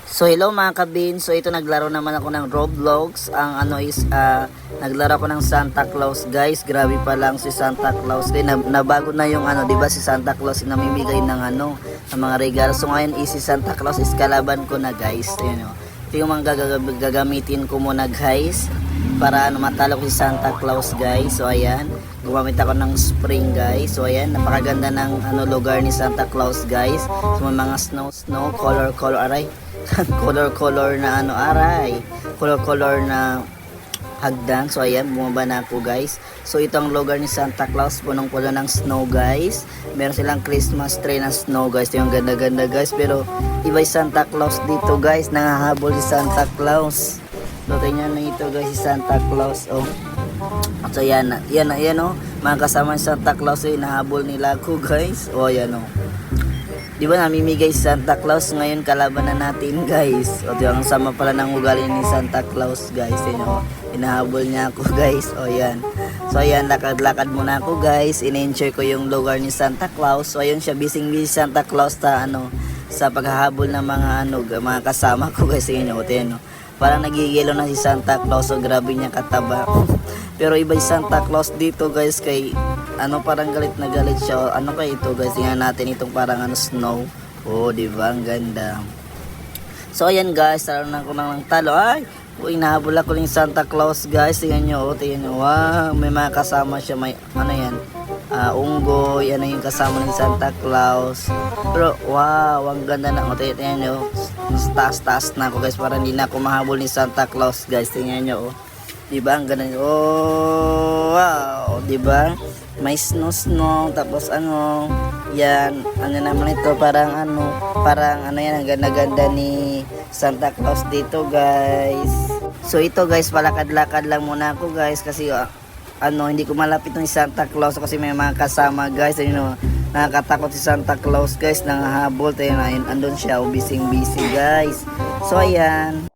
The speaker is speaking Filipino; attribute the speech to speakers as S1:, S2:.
S1: So hello mga kabin, so ito naglaro naman ako ng Roblox. Ang ano is naglaro ako ng Santa Claus guys. Grabe pa lang si Santa Claus. Kaya nabago na yung ano, 'di ba si Santa Claus na namimigay ng ano, ng mga regalo. So ngayon si Santa Claus is kalaban ko na guys. Ayun, ito yung mga gagamitin ko muna guys para ano matalo ko si Santa Claus guys. So ayan, gumamit ako ng spring guys. So ayan, napakaganda ng ano lugar ni Santa Claus guys. So may mga snow color aray. color na ano aray, color na hagdan. So ayan, bumaba na ako guys. So ito ang lugar ni Santa Claus, punong-puno ng snow guys. Meron silang Christmas tree na snow guys. Ito yung ganda-ganda guys. Pero iba yung Santa Claus dito guys, nangahabol si Santa Claus. So tingnan na ito guys, si Santa Claus. Oh, so yan oh, mga kasama ni Santa Claus ay nahabol nila ako guys. Oh ayan oh, di ba namimigay si Santa Claus, ngayon kalaban na natin guys. O ang sama pala ng ugali ni Santa Claus guys, yun o, inahabol niya ako guys. O yan, so ayan, lakad-lakad muna ako guys, in-enjoy ko yung lugar ni Santa Claus. So ayun siya, busy Santa Claus sa ano, sa paghahabol ng mga ano, mga kasama ko guys. Yun o, parang nagigilo na si Santa Claus. So grabe niya kataba. Pero iba yung Santa Claus dito guys, kay ano, parang galit na galit siya. Ano kaya ito guys, tingnan natin itong parang ano, snow. Oh, di ba ang ganda. So ayan guys, talo na ako ng talo. Ay, inahabol ako ng Santa Claus guys. Tingnan nyo, tingnan nyo. Wow, may mga kasama siya. May ano yan, unggoy. Ano yung kasama ng Santa Claus. Pero wow, ang ganda na. Tingnan nyo, taas na ako guys, para hindi na ako mahabol ni Santa Claus guys. Tingnan nyo, oh. Diba ang ganda. Oh, wow, diba? May snow, tapos ano, yan, ano naman ito, parang yan, ang ganda-ganda ni Santa Claus dito guys. So ito guys, palakad-lakad lang muna ako guys, kasi ano, hindi ko malapit ng Santa Claus kasi may mga kasama guys. Ano, nakakatakot si Santa Claus guys, nangahabol tayo na, andun siya, busy guys. So ayan.